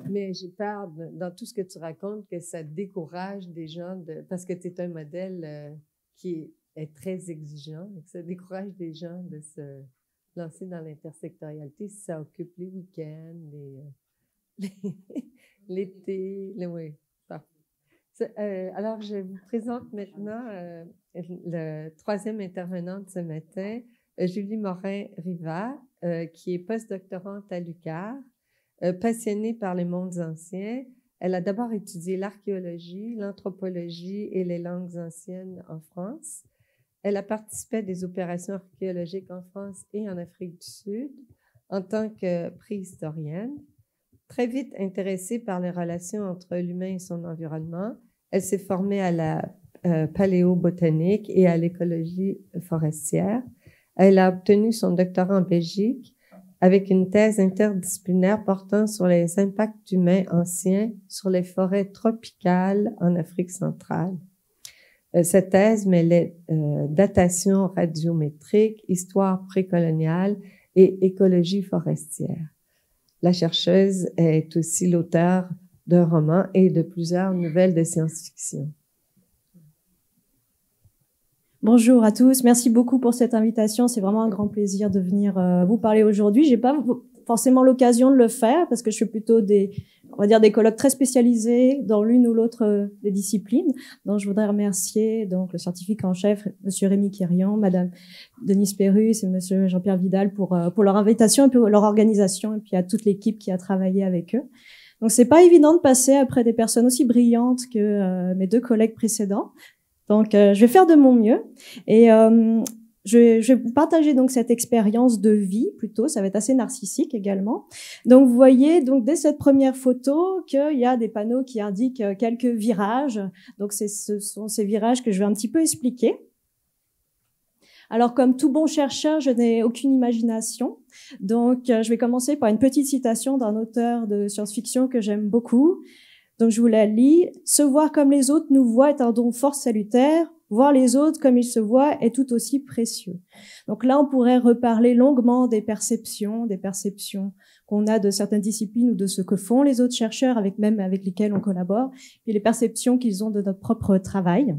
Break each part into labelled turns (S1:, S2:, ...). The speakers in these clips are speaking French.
S1: Mais j'ai peur, dans tout ce que tu racontes, que ça décourage des gens, parce que tu es un modèle qui est très exigeant, et que ça décourage des gens de se lancer dans l'intersectorialité si ça occupe les week-ends, l'été, oui. Alors, je vous présente maintenant le troisième intervenant de ce matin, Julie Morin-Rivard, qui est postdoctorante à l'UQAR, passionnée par les mondes anciens. Elle a d'abord étudié l'archéologie, l'anthropologie et les langues anciennes en France. Elle a participé à des opérations archéologiques en France et en Afrique du Sud en tant que préhistorienne. Très vite intéressée par les relations entre l'humain et son environnement, elle s'est formée à la paléobotanique et à l'écologie forestière. Elle a obtenu son doctorat en Belgique avec une thèse interdisciplinaire portant sur les impacts humains anciens sur les forêts tropicales en Afrique centrale. Cette thèse mêlait datation radiométrique, histoire précoloniale et écologie forestière. La chercheuse est aussi l'auteure d'un roman et de plusieurs nouvelles de science-fiction.
S2: Bonjour à tous, merci beaucoup pour cette invitation. C'est vraiment un grand plaisir de venir vous parler aujourd'hui. J'ai pas forcément l'occasion de le faire parce que je fais plutôt des colloques très spécialisés dans l'une ou l'autre des disciplines. Donc je voudrais remercier donc le scientifique en chef, Monsieur Rémi Quérian, Madame Denise Perrus et Monsieur Jean-Pierre Vidal pour leur invitation et pour leur organisation et puis à toute l'équipe qui a travaillé avec eux. Donc c'est pas évident de passer après des personnes aussi brillantes que mes deux collègues précédents. Donc, je vais faire de mon mieux et je vais vous partager donc cette expérience de vie plutôt. Ça va être assez narcissique également. Donc, vous voyez donc dès cette première photo qu'il y a des panneaux qui indiquent quelques virages. Donc, ce sont ces virages que je vais un petit peu expliquer. Alors, comme tout bon chercheur, je n'ai aucune imagination. Donc, je vais commencer par une petite citation d'un auteur de science-fiction que j'aime beaucoup. Donc, je vous la lis. « Se voir comme les autres nous voient est un don fort salutaire. Voir les autres comme ils se voient est tout aussi précieux. » Donc là, on pourrait reparler longuement des perceptions qu'on a de certaines disciplines ou de ce que font les autres chercheurs avec lesquels on collabore, et les perceptions qu'ils ont de notre propre travail.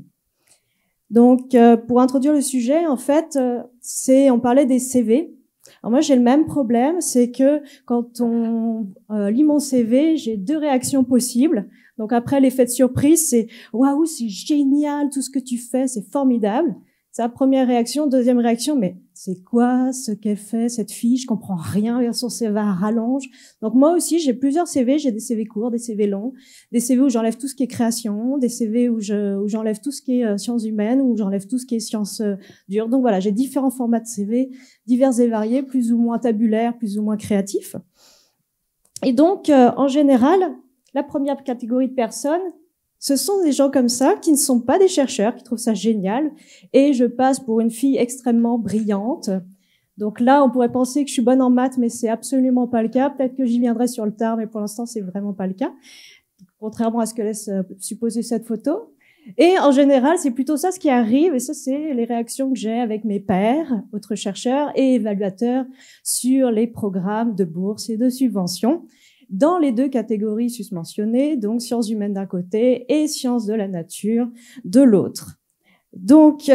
S2: Donc, pour introduire le sujet, en fait, on parlait des CV. Alors moi, j'ai le même problème, c'est que quand on lit mon CV, j'ai deux réactions possibles. Donc après, l'effet de surprise, c'est « Waouh, c'est génial, tout ce que tu fais, c'est formidable ». C'est la première réaction. Deuxième réaction, mais c'est quoi ce qu'elle fait, cette fille? Je comprends rien, son CV à rallonge. Donc moi aussi, j'ai plusieurs CV. J'ai des CV courts, des CV longs, des CV où j'enlève tout ce qui est création, des CV où j'enlève tout ce qui est sciences humaines, où j'enlève tout ce qui est sciences dures. Donc voilà, j'ai différents formats de CV, divers et variés, plus ou moins tabulaires, plus ou moins créatifs. Et donc, en général, la première catégorie de personnes, ce sont des gens comme ça qui ne sont pas des chercheurs, qui trouvent ça génial. Et je passe pour une fille extrêmement brillante. Donc là, on pourrait penser que je suis bonne en maths, mais c'est absolument pas le cas. Peut-être que j'y viendrai sur le tard, mais pour l'instant, c'est vraiment pas le cas. Contrairement à ce que laisse supposer cette photo. Et en général, c'est plutôt ça ce qui arrive. Et ça, c'est les réactions que j'ai avec mes pairs, autres chercheurs et évaluateurs sur les programmes de bourses et de subventions, dans les deux catégories susmentionnées, donc sciences humaines d'un côté et sciences de la nature de l'autre. Donc,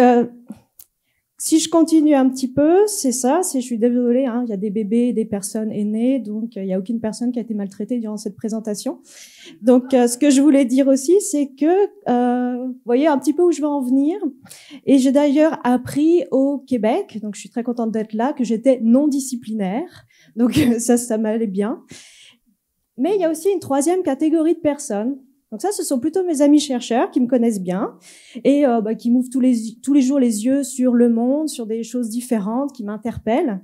S2: si je continue un petit peu, c'est ça, je suis désolée, hein, il y a des bébés et des personnes aînées, donc il n'y a aucune personne qui a été maltraitée durant cette présentation. Donc, ce que je voulais dire aussi, c'est que, vous voyez un petit peu où je veux en venir, et j'ai d'ailleurs appris au Québec, donc je suis très contente d'être là, que j'étais non disciplinaire, donc ça m'allait bien. Mais il y a aussi une troisième catégorie de personnes. Donc ça, ce sont plutôt mes amis chercheurs qui me connaissent bien et qui m'ouvrent tous les jours les yeux sur le monde, sur des choses différentes, qui m'interpellent.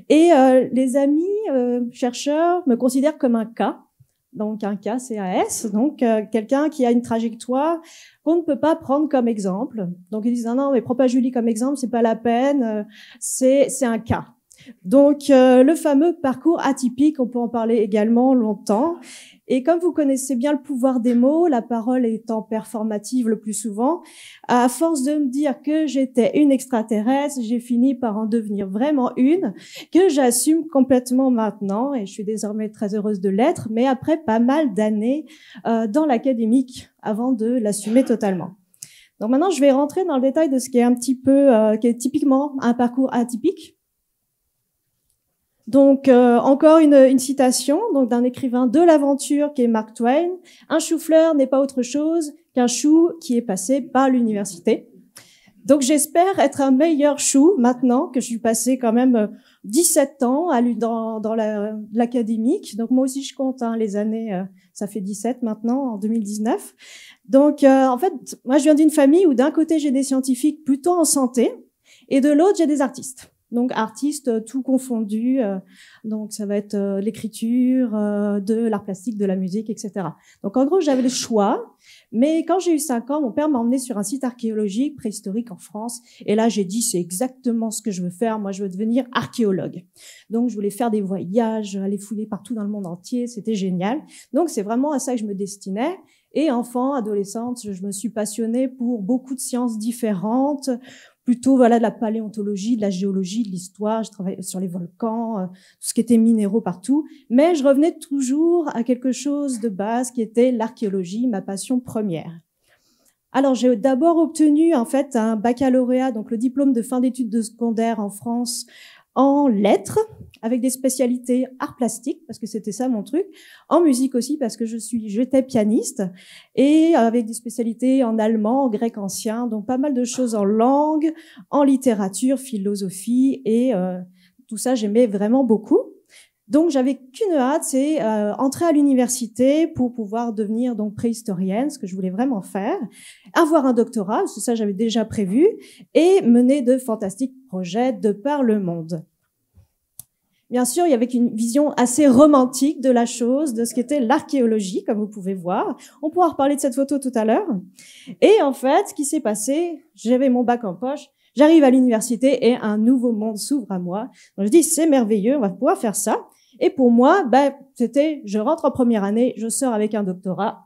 S2: Et les amis chercheurs me considèrent comme un cas. Donc un cas, CAS, donc quelqu'un qui a une trajectoire qu'on ne peut pas prendre comme exemple. Donc ils disent non, mais prends pas Julie comme exemple, c'est pas la peine, c'est un cas. Donc, le fameux parcours atypique, on peut en parler également longtemps. Et comme vous connaissez bien le pouvoir des mots, la parole étant performative le plus souvent, à force de me dire que j'étais une extraterrestre, j'ai fini par en devenir vraiment une, que j'assume complètement maintenant, et je suis désormais très heureuse de l'être, mais après pas mal d'années dans l'académique avant de l'assumer totalement. Donc maintenant, je vais rentrer dans le détail de ce qui est un petit peu, qui est typiquement un parcours atypique. Donc, encore une citation donc d'un écrivain de l'aventure qui est Mark Twain. Un chou-fleur n'est pas autre chose qu'un chou qui est passé par l'université. Donc, j'espère être un meilleur chou maintenant que je suis passée quand même 17 ans dans l'académique. Donc, moi aussi, je compte les années, ça fait 17 maintenant, en 2019. Donc, en fait, moi, je viens d'une famille où d'un côté, j'ai des scientifiques plutôt en santé et de l'autre, j'ai des artistes. Donc artistes tout confondu, donc ça va être l'écriture, de l'art plastique, de la musique, etc. Donc en gros j'avais le choix, mais quand j'ai eu 5 ans, mon père m'a emmené sur un site archéologique préhistorique en France, et là j'ai dit c'est exactement ce que je veux faire, moi je veux devenir archéologue. Donc je voulais faire des voyages, aller fouiller partout dans le monde entier, c'était génial. Donc c'est vraiment à ça que je me destinais. Et enfant, adolescente, je me suis passionnée pour beaucoup de sciences différentes, plutôt voilà de la paléontologie, de la géologie, de l'histoire. Je travaillais sur les volcans, tout ce qui était minéraux partout. Mais je revenais toujours à quelque chose de base qui était l'archéologie, ma passion première. Alors j'ai d'abord obtenu en fait un baccalauréat, donc le diplôme de fin d'études de secondaire en France en lettres, avec des spécialités art plastique, parce que c'était ça mon truc, en musique aussi, parce que j'étais pianiste, et avec des spécialités en allemand, en grec ancien, donc pas mal de choses en langue, en littérature, philosophie, et tout ça, j'aimais vraiment beaucoup. Donc, j'avais qu'une hâte, c'est entrer à l'université pour pouvoir devenir donc préhistorienne, ce que je voulais vraiment faire, avoir un doctorat, parce que ça, j'avais déjà prévu, et mener de fantastiques projets de par le monde. Bien sûr, il y avait une vision assez romantique de la chose, de ce qu'était l'archéologie, comme vous pouvez voir. On pourra reparler de cette photo tout à l'heure. Et en fait, ce qui s'est passé, j'avais mon bac en poche, j'arrive à l'université et un nouveau monde s'ouvre à moi. Donc, je dis, c'est merveilleux, on va pouvoir faire ça. Et pour moi, c'était, je rentre en première année, je sors avec un doctorat,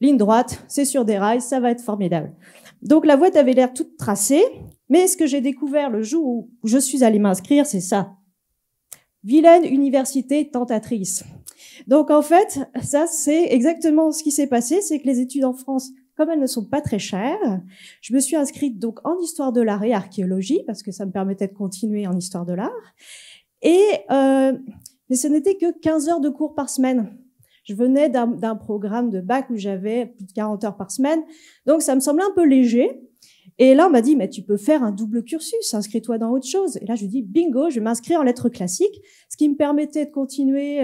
S2: ligne droite, c'est sur des rails, ça va être formidable. Donc, la voie avait l'air toute tracée, mais ce que j'ai découvert le jour où je suis allée m'inscrire, c'est ça. Vilaine université tentatrice. Donc, en fait, ça, c'est exactement ce qui s'est passé, c'est que les études en France, comme elles ne sont pas très chères, je me suis inscrite donc en histoire de l'art et archéologie, parce que ça me permettait de continuer en histoire de l'art. Et mais ce n'était que 15 heures de cours par semaine. Je venais d'un programme de bac où j'avais plus de 40 heures par semaine, donc ça me semblait un peu léger. Et là, on m'a dit, mais tu peux faire un double cursus, inscris-toi dans autre chose. Et là, je dis, bingo, je vais m'inscrire en lettres classiques, ce qui me permettait de continuer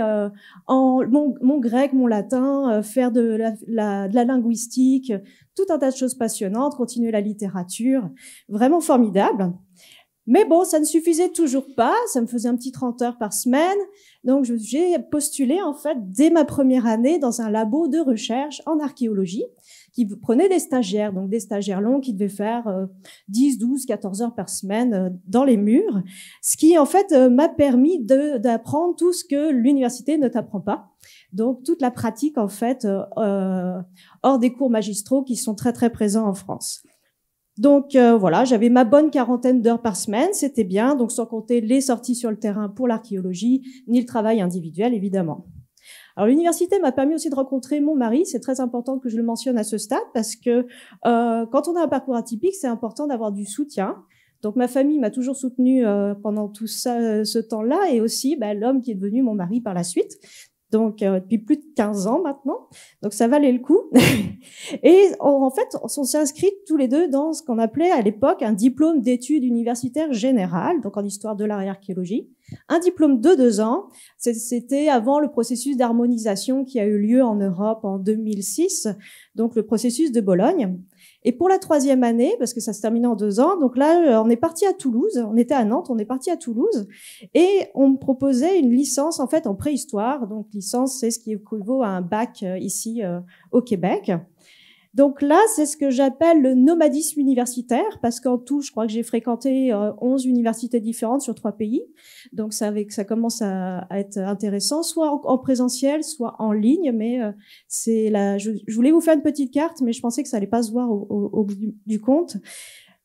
S2: mon grec, mon latin, faire de la linguistique, tout un tas de choses passionnantes, continuer la littérature, vraiment formidable. Mais bon, ça ne suffisait toujours pas, ça me faisait un petit 30 heures par semaine. Donc, j'ai postulé, en fait, dès ma première année dans un labo de recherche en archéologie qui prenait des stagiaires, donc des stagiaires longs qui devaient faire 10, 12, 14 heures par semaine dans les murs, ce qui, en fait, m'a permis d'apprendre tout ce que l'université ne t'apprend pas. Donc, toute la pratique, en fait, hors des cours magistraux qui sont très, très présents en France. Donc voilà, j'avais ma bonne 40aine d'heures par semaine, c'était bien, donc sans compter les sorties sur le terrain pour l'archéologie, ni le travail individuel, évidemment. Alors l'université m'a permis aussi de rencontrer mon mari, c'est très important que je le mentionne à ce stade, parce que quand on a un parcours atypique, c'est important d'avoir du soutien. Donc ma famille m'a toujours soutenue pendant tout ça, ce temps-là, et aussi l'homme qui est devenu mon mari par la suite. Donc depuis plus de 15 ans maintenant, donc ça valait le coup. Et en fait, on s'est inscrits tous les deux dans ce qu'on appelait à l'époque un diplôme d'études universitaires générales, donc en histoire de l'art et archéologie. Un diplôme de 2 ans, c'était avant le processus d'harmonisation qui a eu lieu en Europe en 2006, donc le processus de Bologne. Et pour la 3e année, parce que ça se terminait en 2 ans, donc là, on est parti à Toulouse, on était à Nantes, on est parti à Toulouse, et on me proposait une licence, en fait, en préhistoire. Donc, licence, c'est ce qui équivaut à un bac ici au Québec. Donc là, c'est ce que j'appelle le nomadisme universitaire, parce qu'en tout, je crois que j'ai fréquenté 11 universités différentes sur 3 pays. Donc ça commence à être intéressant, soit en présentiel, soit en ligne. Mais je voulais vous faire une petite carte, mais je pensais que ça allait pas se voir au bout du compte.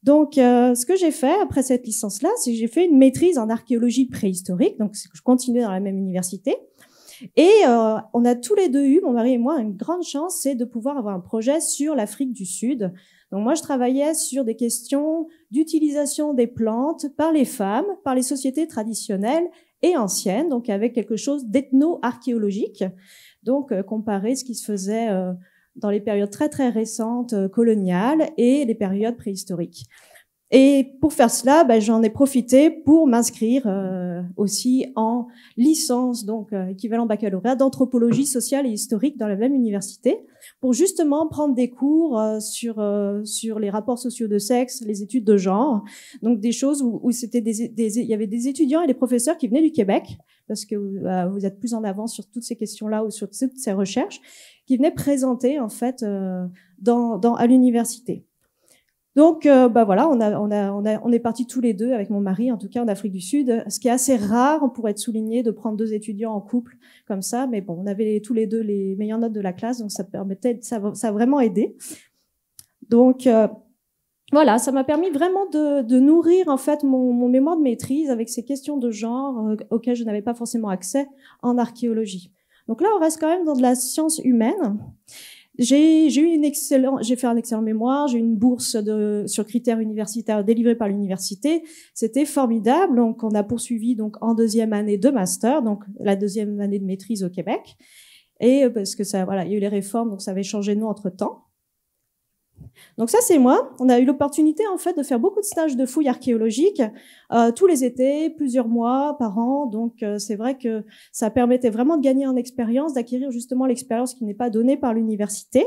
S2: Donc, ce que j'ai fait après cette licence-là, c'est que j'ai fait une maîtrise en archéologie préhistorique. Donc, je continuais dans la même université. Et on a tous les deux eu, mon mari et moi, une grande chance, c'est de pouvoir avoir un projet sur l'Afrique du Sud. Donc moi, je travaillais sur des questions d'utilisation des plantes par les femmes, par les sociétés traditionnelles et anciennes, donc avec quelque chose d'ethno-archéologique. Donc comparer ce qui se faisait dans les périodes très très récentes coloniales et les périodes préhistoriques. Et pour faire cela, j'en ai profité pour m'inscrire aussi en licence, donc équivalent baccalauréat d'anthropologie sociale et historique dans la même université, pour justement prendre des cours sur les rapports sociaux de sexe, les études de genre, donc des choses où c'était il y avait des étudiants et des professeurs qui venaient du Québec, parce que vous êtes plus en avance sur toutes ces questions-là ou sur toutes ces recherches, qui venaient présenter en fait à l'université. Donc, voilà, on est partis tous les deux avec mon mari, en tout cas en Afrique du Sud, ce qui est assez rare pour être souligné de prendre 2 étudiants en couple comme ça, mais bon, on avait tous les deux les meilleures notes de la classe, donc ça a vraiment aidé. Donc, voilà, ça m'a permis vraiment de nourrir en fait mon mémoire de maîtrise avec ces questions de genre auxquelles je n'avais pas forcément accès en archéologie. Donc là, on reste quand même dans de la science humaine. J'ai fait un excellent mémoire, j'ai eu une bourse sur critères universitaires délivrée par l'université. C'était formidable. Donc, on a poursuivi donc en 2e année de master, donc la 2e année de maîtrise au Québec. Et parce que ça, voilà, il y a eu les réformes, donc ça avait changé de nom entre-temps. Donc ça, c'est moi. On a eu l'opportunité, en fait, de faire beaucoup de stages de fouilles archéologiques tous les étés, plusieurs mois par an. Donc, c'est vrai que ça permettait vraiment de gagner en expérience, d'acquérir justement l'expérience qui n'est pas donnée par l'université.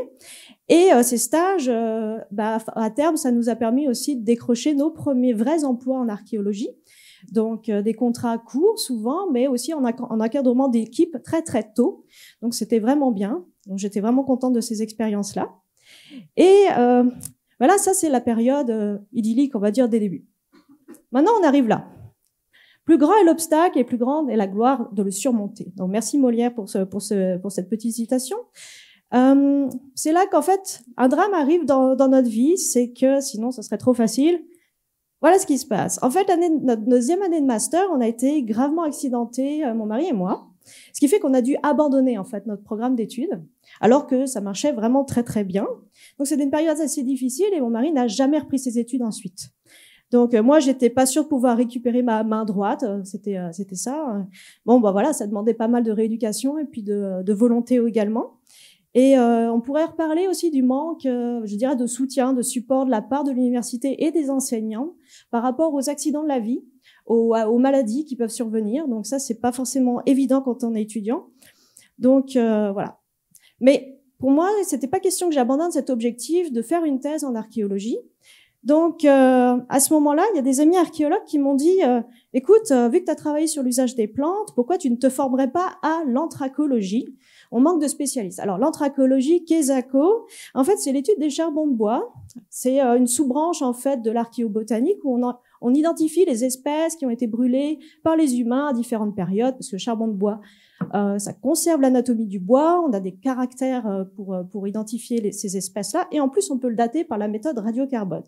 S2: Et ces stages, à terme, ça nous a permis aussi de décrocher nos premiers vrais emplois en archéologie. Donc, des contrats courts souvent, mais aussi en encadrement d'équipe très, très tôt. Donc, c'était vraiment bien. Donc, j'étais vraiment contente de ces expériences-là. Et voilà, ça c'est la période idyllique, on va dire, des débuts. Maintenant, on arrive là. Plus grand est l'obstacle et plus grande est la gloire de le surmonter. Donc, merci Molière pour cette petite citation. C'est là qu'en fait, un drame arrive dans notre vie, c'est que sinon, ça serait trop facile. Voilà ce qui se passe. En fait, notre 2e année de master, on a été gravement accidentés, mon mari et moi. Ce qui fait qu'on a dû abandonner en fait notre programme d'études, alors que ça marchait vraiment très très bien. Donc c'était une période assez difficile et mon mari n'a jamais repris ses études ensuite. Donc moi j'étais pas sûre de pouvoir récupérer ma main droite, c'était ça. Bon voilà, ça demandait pas mal de rééducation et puis de volonté également. Et on pourrait reparler aussi du manque, je dirais, de soutien, de support de la part de l'université et des enseignants par rapport aux accidents de la vie, aux maladies qui peuvent survenir. Donc ça, c'est pas forcément évident quand on est étudiant. Donc voilà. Mais pour moi, c'était pas question que j'abandonne cet objectif de faire une thèse en archéologie. Donc à ce moment-là, il y a des amis archéologues qui m'ont dit écoute, vu que tu as travaillé sur l'usage des plantes, pourquoi tu ne te formerais pas à l'anthracologie? On manque de spécialistes. Alors, l'anthracologie, Quesaco, en fait, c'est l'étude des charbons de bois. C'est une sous-branche, en fait, de l'archéobotanique où on identifie les espèces qui ont été brûlées par les humains à différentes périodes, parce que le charbon de bois, ça conserve l'anatomie du bois, on a des caractères pour identifier ces espèces-là, et en plus, on peut le dater par la méthode radiocarbone.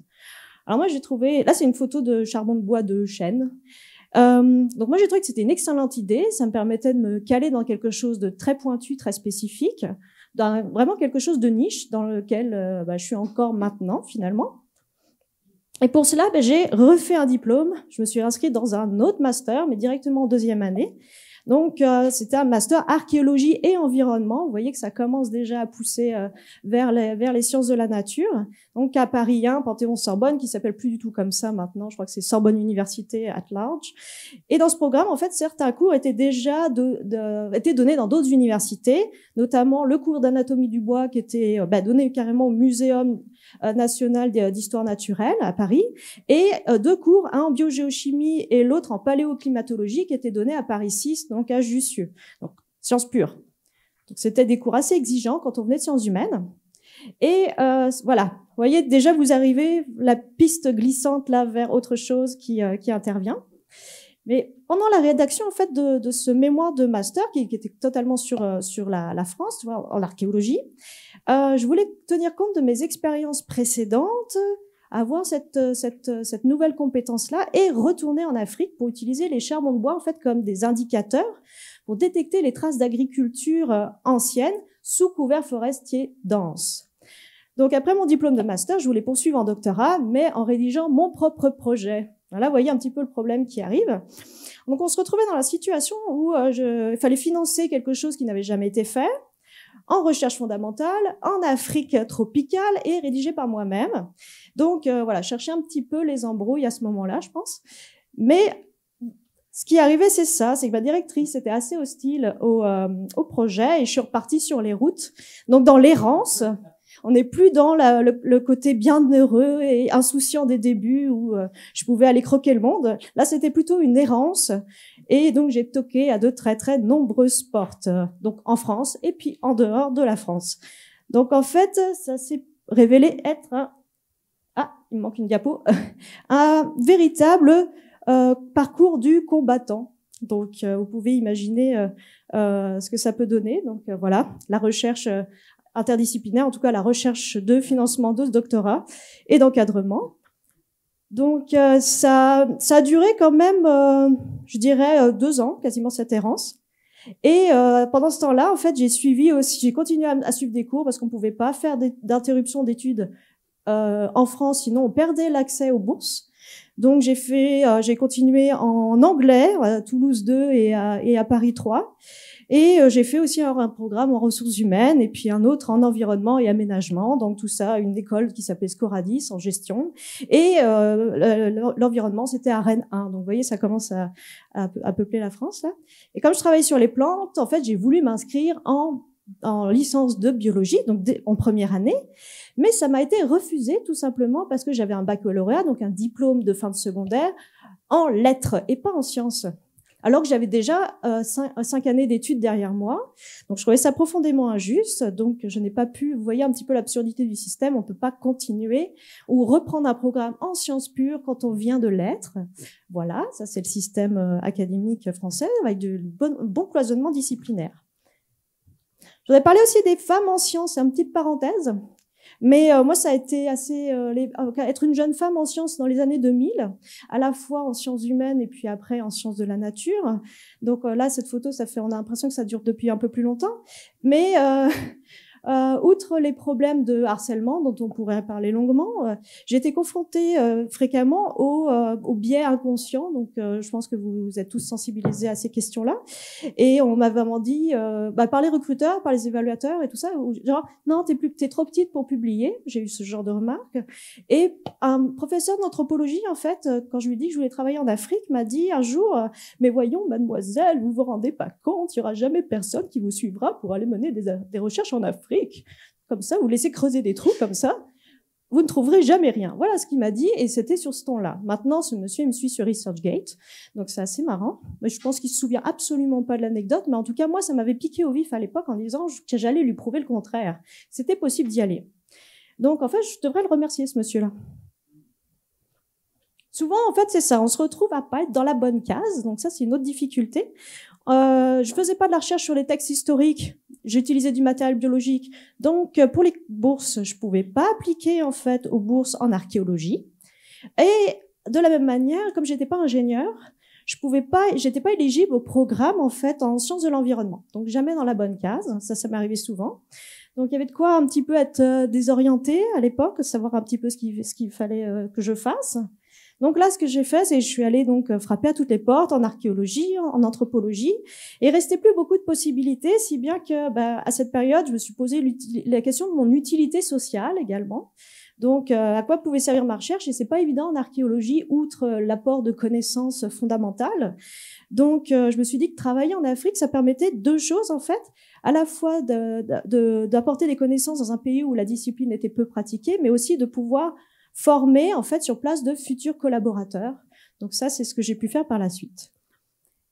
S2: Alors moi, j'ai trouvé... Là, c'est une photo de charbon de bois de chêne. Donc moi j'ai trouvé que c'était une excellente idée, ça me permettait de me caler dans quelque chose de très pointu, très spécifique, dans vraiment quelque chose de niche dans lequel je suis encore maintenant finalement. Et pour cela, j'ai refait un diplôme, je me suis inscrite dans un autre master, mais directement en 2e année. Donc c'était un master archéologie et environnement. Vous voyez que ça commence déjà à pousser vers les sciences de la nature. Donc à Paris 1, Panthéon-Sorbonne, qui s'appelle plus du tout comme ça maintenant. Je crois que c'est Sorbonne Université at large. Et dans ce programme, en fait, certains cours étaient déjà étaient donnés dans d'autres universités, notamment le cours d'anatomie du bois qui était donné carrément au Muséum national d'histoire naturelle à Paris, et 2 cours, un en biogéochimie et l'autre en paléoclimatologie qui étaient donnés à Paris 6, donc à Jussieu. Donc, sciences pures. Donc, c'était des cours assez exigeants quand on venait de sciences humaines. Et voilà, vous voyez, déjà vous arrivez, la piste glissante là vers autre chose qui intervient. Mais pendant la rédaction en fait de ce mémoire de master qui était totalement sur la France, tu vois, en archéologie, je voulais tenir compte de mes expériences précédentes, avoir cette nouvelle compétence-là et retourner en Afrique pour utiliser les charbons de bois en fait comme des indicateurs pour détecter les traces d'agriculture ancienne sous couvert forestier dense. Donc après mon diplôme de master, je voulais poursuivre en doctorat, mais en rédigeant mon propre projet. Là, vous voyez un petit peu le problème qui arrive. Donc on se retrouvait dans la situation où il fallait financer quelque chose qui n'avait jamais été fait, en recherche fondamentale, en Afrique tropicale et rédigé par moi-même. Donc voilà, chercher un petit peu les embrouilles à ce moment-là, je pense. Mais ce qui arrivait, c'est ça, c'est que ma directrice était assez hostile au projet et je suis repartie sur les routes, donc dans l'errance. On n'est plus dans le côté bienheureux et insouciant des débuts où je pouvais aller croquer le monde. Là, c'était plutôt une errance. Et donc, j'ai toqué à de très, très nombreuses portes. Donc, en France et puis en dehors de la France. Donc, en fait, ça s'est révélé être il me manque une diapo. Un véritable parcours du combattant. Donc, vous pouvez imaginer ce que ça peut donner. Donc, voilà, la recherche interdisciplinaire, en tout cas la recherche de financement de ce doctorat et d'encadrement. Donc ça a duré quand même, je dirais, 2 ans, quasiment cette errance. Et pendant ce temps-là, en fait, j'ai continué à suivre des cours parce qu'on pouvait pas faire d'interruption d'études en France, sinon on perdait l'accès aux bourses. Donc j'ai continué en anglais à Toulouse 2 et à Paris 3. Et j'ai fait aussi un programme en ressources humaines et puis un autre en environnement et aménagement. Donc tout ça, une école qui s'appelait Scoradis en gestion. Et l'environnement, c'était à Rennes 1. Donc vous voyez, ça commence à peupler la France là. Et comme je travaillais sur les plantes, en fait, j'ai voulu m'inscrire en licence de biologie, donc en première année. Mais ça m'a été refusé tout simplement parce que j'avais un baccalauréat, donc un diplôme de fin de secondaire en lettres et pas en sciences. Alors que j'avais déjà 5 années d'études derrière moi. Donc, je trouvais ça profondément injuste. Donc, je n'ai pas pu, vous voyez un petit peu l'absurdité du système, on ne peut pas continuer ou reprendre un programme en sciences pures quand on vient de lettres. Voilà, ça c'est le système académique français avec du bon cloisonnement disciplinaire. Je voudrais parler aussi des femmes en sciences, c'est une petite parenthèse. Mais moi, ça a été assez être une jeune femme en sciences dans les années 2000, à la fois en sciences humaines et puis après en sciences de la nature. Donc là, cette photo, on a l'impression que ça dure depuis un peu plus longtemps. Mais outre les problèmes de harcèlement dont on pourrait parler longuement, j'ai été confrontée fréquemment au biais inconscient. Donc, je pense que vous êtes tous sensibilisés à ces questions-là. Et on m'a vraiment dit, par les recruteurs, par les évaluateurs et tout ça, genre non, t'es trop petite pour publier. J'ai eu ce genre de remarques. Et un professeur d'anthropologie, en fait, quand je lui ai dit que je voulais travailler en Afrique, m'a dit un jour, mais voyons, mademoiselle, vous vous rendez pas compte, il y aura jamais personne qui vous suivra pour aller mener des recherches en Afrique. Comme ça, vous laissez creuser des trous comme ça, vous ne trouverez jamais rien. Voilà ce qu'il m'a dit, et c'était sur ce ton-là. Maintenant, ce monsieur, il me suit sur ResearchGate, donc c'est assez marrant. Mais je pense qu'il se souvient absolument pas de l'anecdote, mais en tout cas, moi, ça m'avait piqué au vif à l'époque en disant que j'allais lui prouver le contraire. C'était possible d'y aller. Donc, en fait, je devrais le remercier, ce monsieur-là. Souvent, en fait, c'est ça. On se retrouve à pas être dans la bonne case. Donc ça, c'est une autre difficulté. Je faisais pas de la recherche sur les textes historiques. J'utilisais du matériel biologique. Donc, pour les bourses, je pouvais pas appliquer, en fait, aux bourses en archéologie. Et de la même manière, comme j'étais pas ingénieur, j'étais pas éligible au programme, en fait, en sciences de l'environnement. Donc, jamais dans la bonne case. Ça m'arrivait souvent. Donc, il y avait de quoi un petit peu être désorienté à l'époque, savoir un petit peu ce qu'il fallait que je fasse. Donc là, ce que j'ai fait, c'est que je suis allée donc frapper à toutes les portes en archéologie, en anthropologie, et il restait plus beaucoup de possibilités, si bien que à cette période, je me suis posé la question de mon utilité sociale également. Donc, à quoi pouvait servir ma recherche? Et c'est pas évident en archéologie, outre l'apport de connaissances fondamentales. Donc, je me suis dit que travailler en Afrique, ça permettait 2 choses en fait, à la fois d'apporter des connaissances dans un pays où la discipline était peu pratiquée, mais aussi de pouvoir former en fait sur place de futurs collaborateurs. Donc ça, c'est ce que j'ai pu faire par la suite.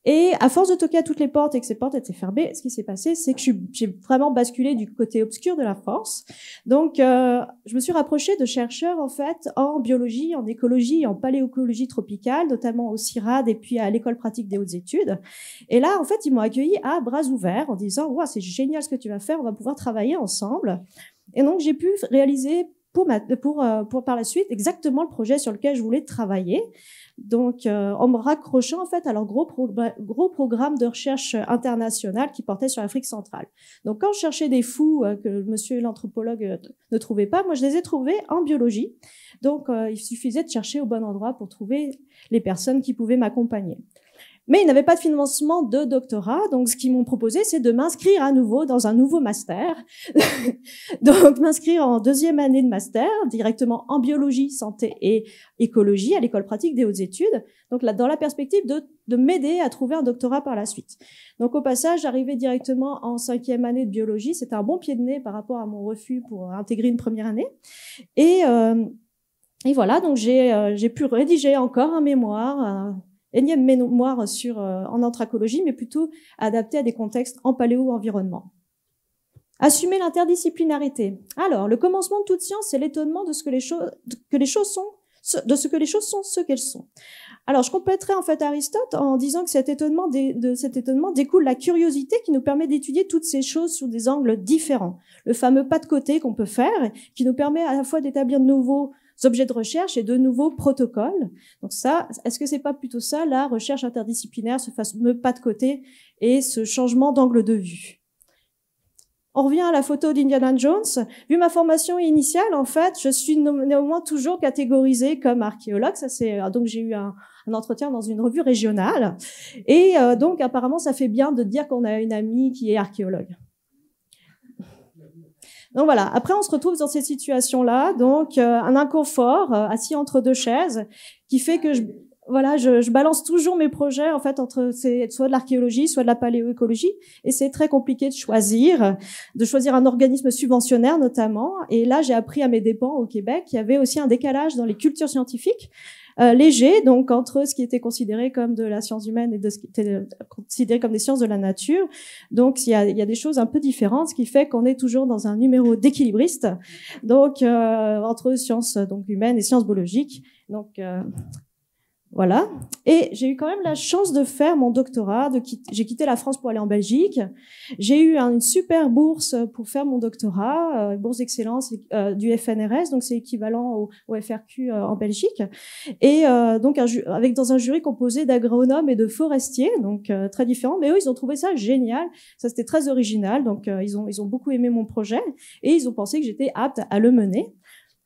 S2: Et à force de toquer à toutes les portes et que ces portes étaient fermées, ce qui s'est passé, c'est que j'ai vraiment basculé du côté obscur de la force. Donc, je me suis rapprochée de chercheurs, en fait, en biologie, en écologie, en paléoécologie tropicale, notamment au CIRAD et puis à l'École pratique des hautes études. Et là, en fait, ils m'ont accueilli à bras ouverts en disant « Wow, c'est génial ce que tu vas faire, on va pouvoir travailler ensemble ». Et donc, j'ai pu réaliser pour par la suite exactement le projet sur lequel je voulais travailler. Donc, en me raccrochant en fait à leur gros programme de recherche internationale qui portait sur l'Afrique centrale. Donc, quand je cherchais des fous que monsieur l'anthropologue ne trouvait pas, moi je les ai trouvés en biologie. Donc, il suffisait de chercher au bon endroit pour trouver les personnes qui pouvaient m'accompagner. Mais ils n'avaient pas de financement de doctorat, donc ce qu'ils m'ont proposé, c'est de m'inscrire à nouveau dans un nouveau master. Donc, m'inscrire en 2e année de master, directement en biologie, santé et écologie à l'École pratique des hautes études. Donc, là, dans la perspective de m'aider à trouver un doctorat par la suite. Donc, au passage, j'arrivais directement en 5e année de biologie. C'était un bon pied de nez par rapport à mon refus pour intégrer une première année. Et voilà, donc j'ai pu rédiger encore un mémoire, énième mémoire en anthracologie, mais plutôt adapté à des contextes en paléo-environnement. Assumer l'interdisciplinarité. Alors, le commencement de toute science, c'est l'étonnement de ce que les choses sont ce qu'elles sont. Alors, je compléterai en fait Aristote en disant que de cet étonnement découle la curiosité qui nous permet d'étudier toutes ces choses sous des angles différents. Le fameux pas de côté qu'on peut faire, qui nous permet à la fois d'établir de nouveaux objets de recherche et de nouveaux protocoles. Donc ça, est-ce que c'est pas plutôt ça, la recherche interdisciplinaire, ce fameux pas de côté et ce changement d'angle de vue? On revient à la photo d'Indiana Jones. Vu ma formation initiale, en fait, je suis néanmoins toujours catégorisée comme archéologue. Ça, donc j'ai eu un entretien dans une revue régionale. Et donc, apparemment, ça fait bien de dire qu'on a une amie qui est archéologue. Donc voilà, après on se retrouve dans cette situation-là, donc un inconfort, assis entre deux chaises, qui fait que je balance toujours mes projets en fait entre soit de l'archéologie, soit de la paléoécologie, et c'est très compliqué de choisir un organisme subventionnaire notamment. Et là, j'ai appris à mes dépens au Québec qu'il y avait aussi un décalage dans les cultures scientifiques. Léger, donc entre ce qui était considéré comme de la science humaine et de ce qui était considéré comme des sciences de la nature. Donc il y a des choses un peu différentes, ce qui fait qu'on est toujours dans un numéro d'équilibriste, donc entre sciences donc humaines et sciences biologiques. Donc voilà. Et j'ai eu quand même la chance de faire mon doctorat. J'ai quitté la France pour aller en Belgique. J'ai eu une super bourse pour faire mon doctorat, bourse d'excellence du FNRS, donc c'est équivalent au FRQ en Belgique. Et donc dans un jury composé d'agronomes et de forestiers, donc très différents. Mais eux, ils ont trouvé ça génial. Ça, c'était très original. Donc ils ont beaucoup aimé mon projet et ils ont pensé que j'étais apte à le mener.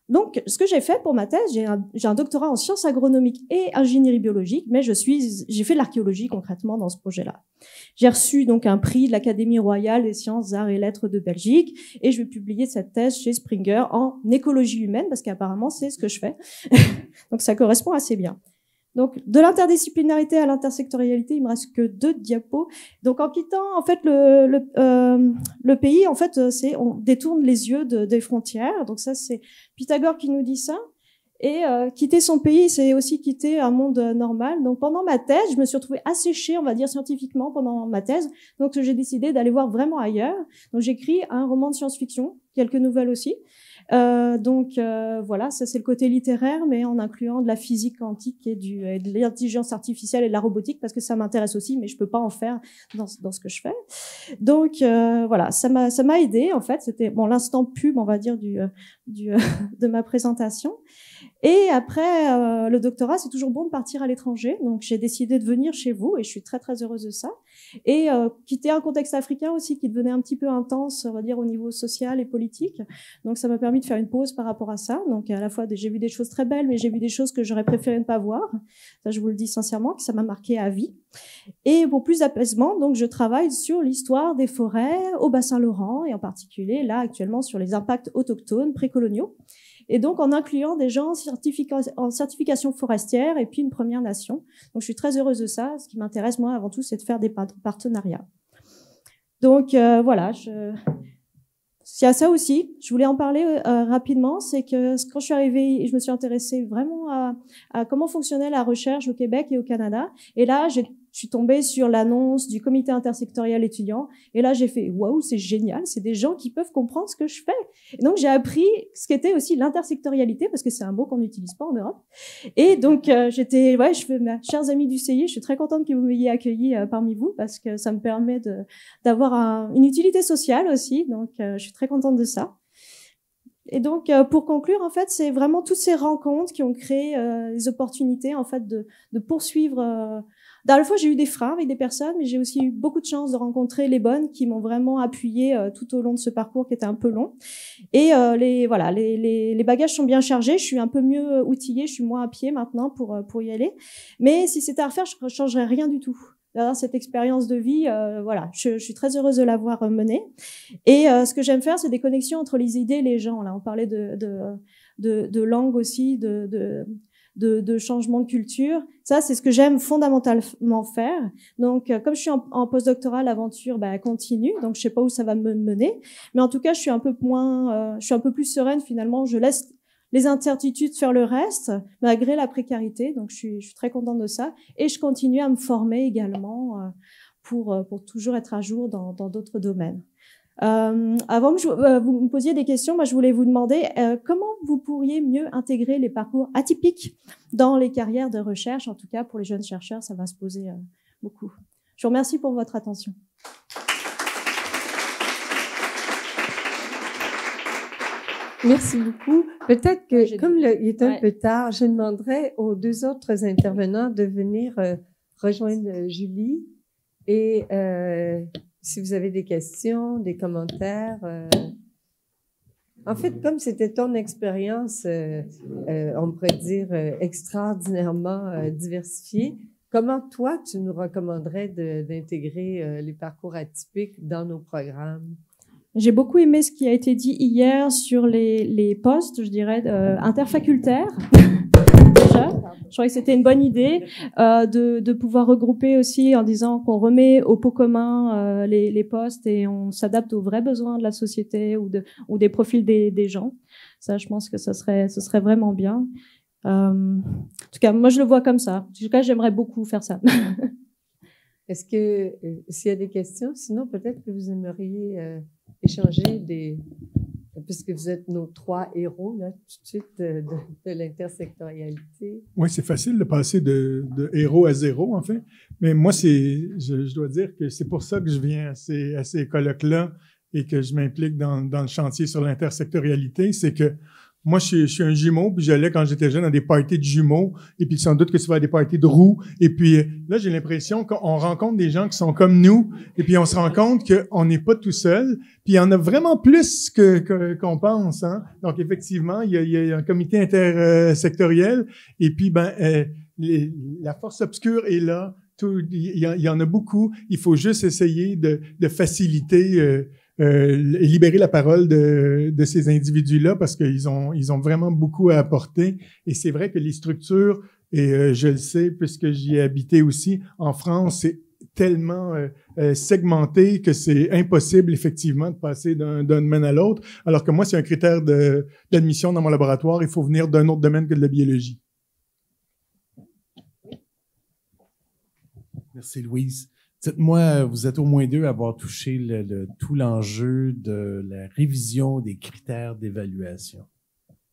S2: Donc, ce que j'ai fait pour ma thèse, j'ai un doctorat en sciences agronomiques et ingénierie biologique, mais j'ai fait de l'archéologie concrètement dans ce projet-là. J'ai reçu donc un prix de l'Académie royale des sciences, arts et lettres de Belgique, et je vais publier cette thèse chez Springer en écologie humaine, parce qu'apparemment c'est ce que je fais. Donc ça correspond assez bien. Donc, de l'interdisciplinarité à l'intersectorialité, il me reste que 2 diapos. Donc, en quittant, en fait, le pays, en fait, on détourne les yeux des frontières. Donc, ça, c'est Pythagore qui nous dit ça. Et quitter son pays, c'est aussi quitter un monde normal. Donc, pendant ma thèse, je me suis retrouvée asséchée, on va dire, scientifiquement pendant ma thèse. Donc, j'ai décidé d'aller voir vraiment ailleurs. Donc, j'écris un roman de science-fiction, quelques nouvelles aussi. Voilà, ça c'est le côté littéraire, mais en incluant de la physique quantique et de l'intelligence artificielle et de la robotique, parce que ça m'intéresse aussi, mais je peux pas en faire dans ce que je fais. Donc voilà, ça m'a aidé en fait. C'était l'instant pub, on va dire de ma présentation. Et après le doctorat, c'est toujours bon de partir à l'étranger. Donc j'ai décidé de venir chez vous et je suis très très heureuse de ça. Et quitter un contexte africain aussi qui devenait un petit peu intense, on va dire au niveau social et politique. Donc ça m'a permis de faire une pause par rapport à ça. Donc à la fois j'ai vu des choses très belles, mais j'ai vu des choses que j'aurais préféré ne pas voir. Ça, je vous le dis sincèrement, que ça m'a marqué à vie. Et pour plus d'apaisement, donc je travaille sur l'histoire des forêts au bassin Laurent et en particulier là actuellement sur les impacts autochtones précoloniaux. Et donc en incluant des gens en certification forestière et puis une Première Nation. Donc je suis très heureuse de ça. Ce qui m'intéresse moi avant tout, c'est de faire des partenariats. Donc voilà, c'est à ça aussi. Je voulais en parler rapidement. C'est que quand je suis arrivée, je me suis intéressée vraiment à comment fonctionnait la recherche au Québec et au Canada. Et là, j'ai je suis tombée sur l'annonce du comité intersectoriel étudiant. Et là, j'ai fait, waouh, c'est génial. C'est des gens qui peuvent comprendre ce que je fais. Et donc, j'ai appris ce qu'était aussi l'intersectorialité, parce que c'est un mot qu'on n'utilise pas en Europe. Et donc, je fais, mes chers amis du CI, je suis très contente que vous m'ayez accueilli parmi vous, parce que ça me permet d'avoir une utilité sociale aussi. Donc, je suis très contente de ça. Et donc, pour conclure, en fait, c'est vraiment toutes ces rencontres qui ont créé les opportunités, en fait, de poursuivre. À la fois, j'ai eu des freins avec des personnes, mais j'ai aussi eu beaucoup de chance de rencontrer les bonnes qui m'ont vraiment appuyé tout au long de ce parcours qui était un peu long. Et les bagages sont bien chargés. Je suis un peu mieux outillée, je suis moins à pied maintenant pour y aller. Mais si c'était à refaire, je ne changerais rien du tout. Cette expérience de vie, je suis très heureuse de l'avoir menée. Et ce que j'aime faire, c'est des connexions entre les idées et les gens. Là, on parlait de langue aussi, de changement de culture. Ça, c'est ce que j'aime fondamentalement faire. Donc, comme je suis en postdoctorat, l'aventure continue. Donc, je sais pas où ça va me mener, mais en tout cas, je suis un peu plus sereine finalement. Je laisse les incertitudes faire le reste, malgré la précarité. Donc, je suis très contente de ça. Et je continue à me former également pour toujours être à jour dans d'autres domaines. Avant que vous me posiez des questions, moi, je voulais vous demander comment vous pourriez mieux intégrer les parcours atypiques dans les carrières de recherche. En tout cas, pour les jeunes chercheurs, ça va se poser beaucoup. Je vous remercie pour votre attention.
S1: Merci beaucoup. Peut-être que, comme il est un peu tard, je demanderais aux deux autres intervenants de venir rejoindre Julie. Et si vous avez des questions, des commentaires. En fait, comme c'était ton expérience, on pourrait dire extraordinairement diversifiée, comment toi, tu nous recommanderais d'intégrer les parcours atypiques dans nos programmes?
S2: J'ai beaucoup aimé ce qui a été dit hier sur les postes, je dirais, interfacultaires. Déjà, je trouvais que c'était une bonne idée de pouvoir regrouper aussi en disant qu'on remet au pot commun les postes et on s'adapte aux vrais besoins de la société ou des profils des gens. Ça, je pense que ce serait vraiment bien. En tout cas, moi, je le vois comme ça. En tout cas, j'aimerais beaucoup faire ça.
S1: Est-ce que, s'il y a des questions, sinon peut-être que vous aimeriez échanger puisque vous êtes nos trois héros, là, tout de suite, de l'intersectorialité.
S3: Oui, c'est facile de passer de héros à zéro, en fait. Mais moi, je dois dire que c'est pour ça que je viens à ces colloques-là et que je m'implique dans le chantier sur l'intersectorialité. C'est que moi, je suis un jumeau, puis j'allais quand j'étais jeune à des parties de jumeaux, et puis sans doute que tu vas à des parties de roux. Et puis là, j'ai l'impression qu'on rencontre des gens qui sont comme nous, et puis on se rend compte qu'on n'est pas tout seul, puis il y en a vraiment plus qu'on pense. Hein? Donc effectivement, il y a un comité intersectoriel, et puis la force obscure est là. Il y en a beaucoup. Il faut juste essayer de faciliter. Libérer la parole de ces individus-là parce qu'ils ont vraiment beaucoup à apporter. Et c'est vrai que les structures, et je le sais puisque j'y ai habité aussi, en France, c'est tellement segmenté que c'est impossible effectivement de passer d'un domaine à l'autre. Alors que moi, c'est un critère d'admission dans mon laboratoire. Il faut venir d'un autre domaine que de la biologie.
S4: Merci, Louise. Dites-moi, vous êtes au moins deux à avoir touché tout l'enjeu de la révision des critères d'évaluation.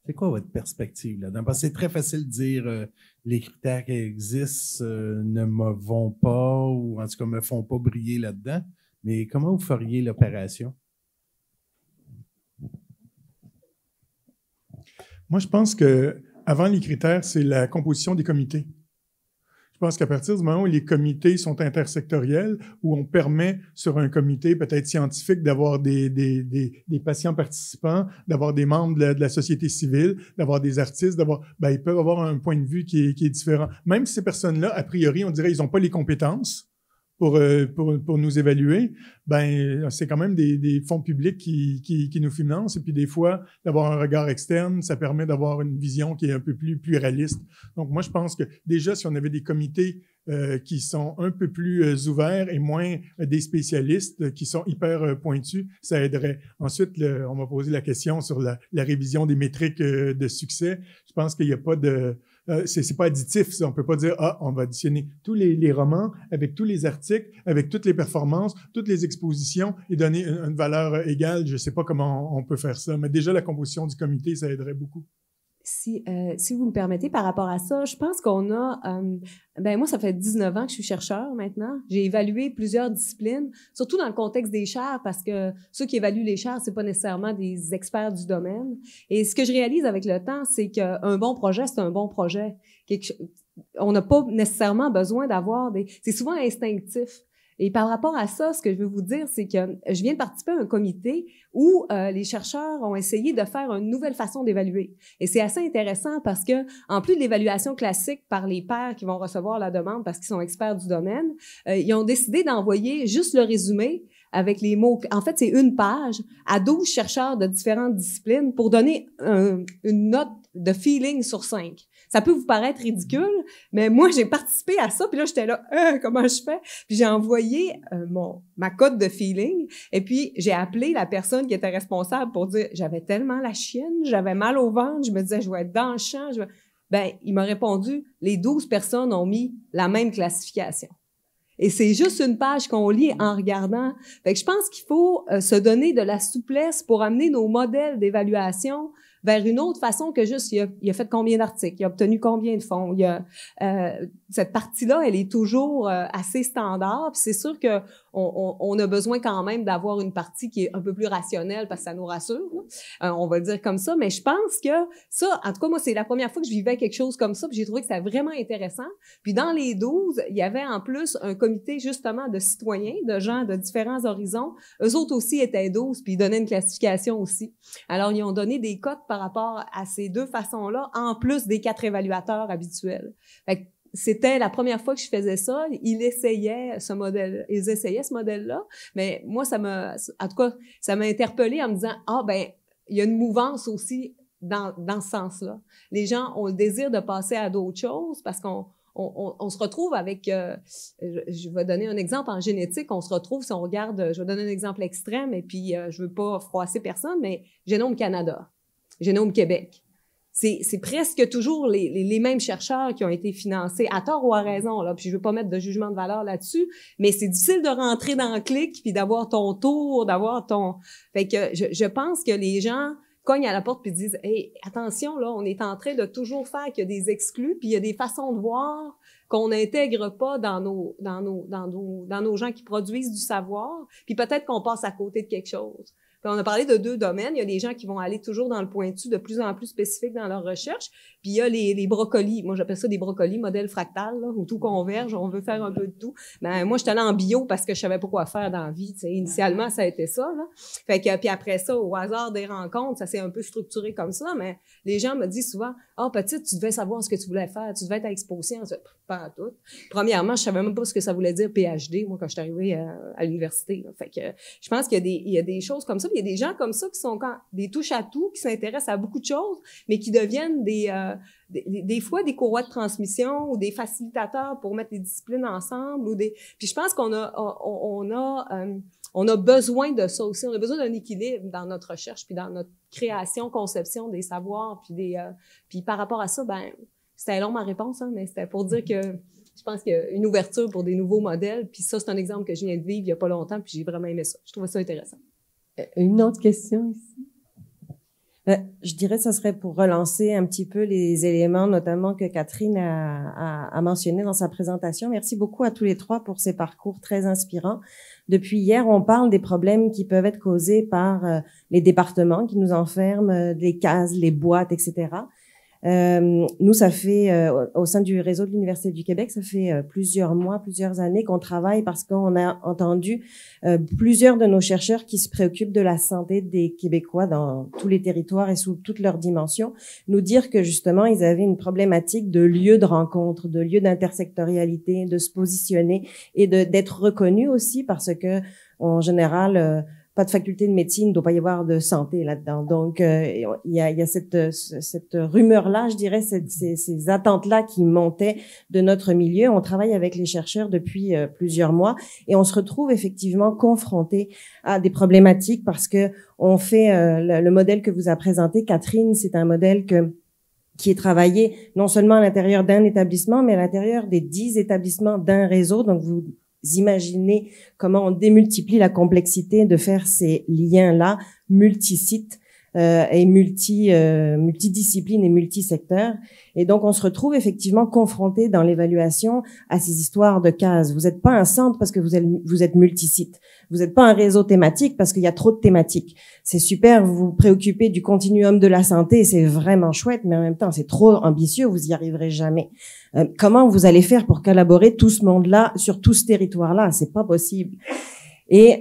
S4: C'est quoi votre perspective là-dedans? Parce que c'est très facile de dire les critères qui existent ne me vont pas ou en tout cas me font pas briller là-dedans. Mais comment vous feriez l'opération?
S3: Moi, je pense que avant les critères, c'est la composition des comités. Je pense qu'à partir du moment où les comités sont intersectoriels, où on permet sur un comité peut-être scientifique d'avoir des patients participants, d'avoir des membres de la société civile, d'avoir des artistes, ils peuvent avoir un point de vue qui est différent. Même si ces personnes-là, a priori, on dirait ils n'ont pas les compétences pour nous évaluer, c'est quand même des fonds publics qui nous financent. Et puis des fois, d'avoir un regard externe, ça permet d'avoir une vision qui est un peu plus réaliste. Donc moi, je pense que déjà, si on avait des comités qui sont un peu plus ouverts et moins des spécialistes qui sont hyper pointus, ça aiderait. Ensuite, on m'a posé la question sur la révision des métriques de succès. Je pense qu'il n'y a pas de... c'est pas additif, ça. On peut pas dire, on va additionner tous les romans avec tous les articles, avec toutes les performances, toutes les expositions et donner une valeur égale. Je sais pas comment on peut faire ça, mais déjà la composition du comité, ça aiderait beaucoup.
S5: Si vous me permettez, par rapport à ça, je pense qu'on a... moi, ça fait 19 ans que je suis chercheur maintenant. J'ai évalué plusieurs disciplines, surtout dans le contexte des chaires, parce que ceux qui évaluent les chaires, c'est pas nécessairement des experts du domaine. Et ce que je réalise avec le temps, c'est qu'un bon projet, c'est un bon projet. On n'a pas nécessairement besoin d'avoir des... C'est souvent instinctif. Et par rapport à ça, ce que je veux vous dire, c'est que je viens de participer à un comité où les chercheurs ont essayé de faire une nouvelle façon d'évaluer. Et c'est assez intéressant parce que, en plus de l'évaluation classique par les pairs qui vont recevoir la demande parce qu'ils sont experts du domaine, ils ont décidé d'envoyer juste le résumé avec les mots. En fait, c'est une page à 12 chercheurs de différentes disciplines pour donner une note de feeling sur 5. Ça peut vous paraître ridicule, mais moi, j'ai participé à ça, puis là, j'étais là, comment je fais? Puis j'ai envoyé ma cote de feeling, et puis j'ai appelé la personne qui était responsable pour dire, j'avais tellement la chienne, j'avais mal au ventre, je me disais, je vais être dans le champ. Il m'a répondu, les 12 personnes ont mis la même classification. Et c'est juste une page qu'on lit en regardant. Fait que je pense qu'il faut se donner de la souplesse pour amener nos modèles d'évaluation vers une autre façon que juste, il a fait combien d'articles, il a obtenu combien de fonds. Cette partie-là, elle est toujours assez standard. Puis c'est sûr que on a besoin quand même d'avoir une partie qui est un peu plus rationnelle parce que ça nous rassure. On va le dire comme ça. Mais je pense que ça, en tout cas, moi, c'est la première fois que je vivais quelque chose comme ça. Puis j'ai trouvé que c'était vraiment intéressant. Puis dans les 12, il y avait en plus un comité justement de citoyens, de gens de différents horizons. Eux autres aussi étaient 12, puis ils donnaient une classification aussi. Alors, ils ont donné des cotes par rapport à ces deux façons-là, en plus des 4 évaluateurs habituels. Fait que c'était la première fois que je faisais ça. Ils essayaient ce modèle-là, mais moi, en tout cas, ça m'a interpellée en me disant, il y a une mouvance aussi dans ce sens-là. Les gens ont le désir de passer à d'autres choses parce qu'on se retrouve avec, je vais donner un exemple en génétique, on se retrouve, si on regarde, je vais donner un exemple extrême, et puis je veux pas froisser personne, mais Génome Canada, Génome Québec. C'est presque toujours les mêmes chercheurs qui ont été financés, à tort ou à raison, là, puis je veux pas mettre de jugement de valeur là-dessus, mais c'est difficile de rentrer dans le clic, puis d'avoir ton tour, Fait que je pense que les gens cognent à la porte puis disent, hey, attention, là, on est en train de toujours faire qu'il y a des exclus, puis il y a des façons de voir qu'on n'intègre pas dans nos gens qui produisent du savoir, puis peut-être qu'on passe à côté de quelque chose. Puis on a parlé de 2 domaines. Il y a des gens qui vont aller toujours dans le pointu, de plus en plus spécifique dans leur recherche. Puis il y a les brocolis. Moi, j'appelle ça des brocolis modèle fractal, là, où tout converge. On veut faire un peu de tout. Mais moi, j'étais allée en bio parce que je savais pas quoi faire dans la vie. T'sais. Initialement, ça a été ça, là. Fait que, puis après ça, au hasard des rencontres, ça s'est un peu structuré comme ça. Mais les gens me disent souvent, petite, tu devais savoir ce que tu voulais faire. Tu devais être exposé. Pas à tout. Premièrement, je savais même pas ce que ça voulait dire PhD, moi, quand je suis arrivée à l'université. Là. Fait que je pense qu'il y a des choses comme ça. Il y a des gens comme ça qui sont des touches-à-tout, qui s'intéressent à beaucoup de choses, mais qui deviennent des fois des courroies de transmission ou des facilitateurs pour mettre les disciplines ensemble. Puis je pense qu'on a besoin de ça aussi. On a besoin d'un équilibre dans notre recherche puis dans notre création, conception des savoirs. Puis par rapport à ça, c'était long ma réponse, mais c'était pour dire que je pense qu'il y a une ouverture pour des nouveaux modèles. Puis ça, c'est un exemple que je viens de vivre il y a pas longtemps, puis j'ai vraiment aimé ça. Je trouvais ça intéressant.
S1: Une autre question ici?
S6: Je dirais que ça serait pour relancer un petit peu les éléments, notamment que Catherine a mentionné dans sa présentation. Merci beaucoup à tous les 3 pour ces parcours très inspirants. Depuis hier, on parle des problèmes qui peuvent être causés par les départements qui nous enferment, les cases, les boîtes, etc. Nous, ça fait, au sein du réseau de l'Université du Québec, ça fait plusieurs mois, plusieurs années qu'on travaille parce qu'on a entendu plusieurs de nos chercheurs qui se préoccupent de la santé des Québécois dans tous les territoires et sous toutes leurs dimensions, nous dire que justement, ils avaient une problématique de lieu de rencontre, de lieu d'intersectorialité, de se positionner et d'être reconnus aussi parce que, en général, pas de faculté de médecine, il ne doit pas y avoir de santé là-dedans. Donc, il y a cette rumeur-là, je dirais, ces attentes-là qui montaient de notre milieu. On travaille avec les chercheurs depuis plusieurs mois et on se retrouve effectivement confrontés à des problématiques parce que on fait le modèle que vous a présenté, Catherine, c'est un modèle qui est travaillé non seulement à l'intérieur d'un établissement, mais à l'intérieur des 10 établissements d'un réseau. Donc, vous imaginez comment on démultiplie la complexité de faire ces liens-là, multisites et multidisciplines et multisecteurs. Et donc, on se retrouve effectivement confronté dans l'évaluation à ces histoires de cases. Vous n'êtes pas un centre parce que vous êtes multisite. Vous n'êtes pas un réseau thématique parce qu'il y a trop de thématiques. C'est super, vous vous préoccupez du continuum de la santé, c'est vraiment chouette, mais en même temps, c'est trop ambitieux, vous y arriverez jamais. Comment vous allez faire pour collaborer tout ce monde-là sur tout ce territoire-là? C'est pas possible. Et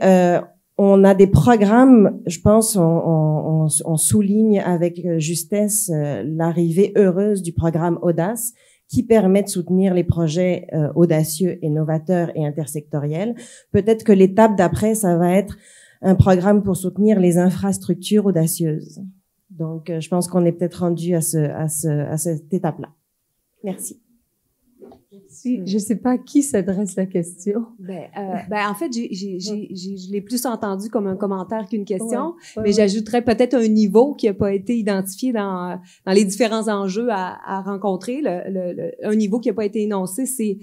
S6: on a des programmes, je pense, on souligne avec justesse l'arrivée heureuse du programme Audace, qui permet de soutenir les projets audacieux, innovateurs et intersectoriels. Peut-être que l'étape d'après, ça va être un programme pour soutenir les infrastructures audacieuses. Donc, je pense qu'on est peut-être rendu à cette étape-là. Merci.
S1: Je ne sais pas à qui s'adresse la question.
S5: En fait, je l'ai plus entendu comme un commentaire qu'une question, mais
S1: ouais.
S5: j'ajouterais peut-être un niveau qui n'a pas été identifié dans les différents enjeux à rencontrer. Un niveau qui n'a pas été énoncé, c'est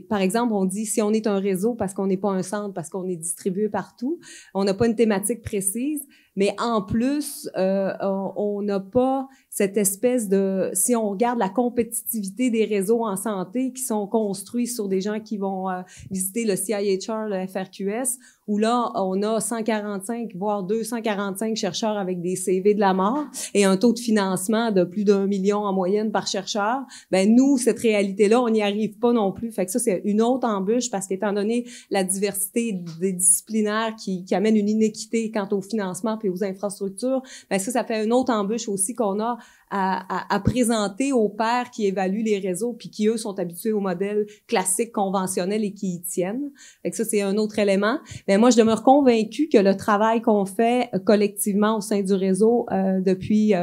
S5: par exemple, on dit si on est un réseau parce qu'on n'est pas un centre, parce qu'on est distribué partout, on n'a pas une thématique précise, mais en plus, on n'a pas cette espèce de... Si on regarde la compétitivité des réseaux en santé qui sont construits sur des gens qui vont visiter le CIHR, le FRQS, où là, on a 145, voire 245 chercheurs avec des CV de la mort et un taux de financement de plus d'1 million en moyenne par chercheur, ben nous, cette réalité-là, on n'y arrive pas non plus. Fait que ça, c'est une autre embûche parce qu'étant donné la diversité des disciplinaires qui amène une inéquité quant au financement puis aux infrastructures, ben ça fait une autre embûche aussi qu'on a à présenter aux pairs qui évaluent les réseaux puis qui, eux, sont habitués au modèle classique, conventionnel et qui y tiennent. Fait que ça, c'est un autre élément. Mais moi, je demeure convaincue que le travail qu'on fait collectivement au sein du réseau depuis...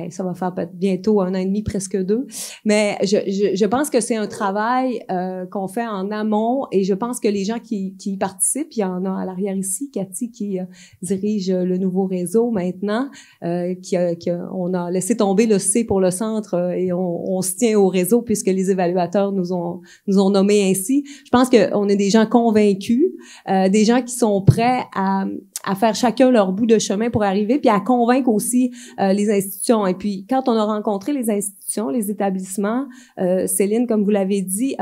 S5: ça va faire bientôt 1 an et demi, presque 2. Mais je pense que c'est un travail qu'on fait en amont et je pense que les gens qui y participent, il y en a à l'arrière ici, Cathy qui dirige le nouveau réseau maintenant, on a laissé tomber le C pour le centre et on se tient au réseau puisque les évaluateurs nous ont nommés ainsi. Je pense qu'on est des gens convaincus, des gens qui sont prêts à faire chacun leur bout de chemin pour arriver, puis à convaincre aussi les institutions. Et puis, quand on a rencontré les institutions, les établissements, Céline, comme vous l'avez dit,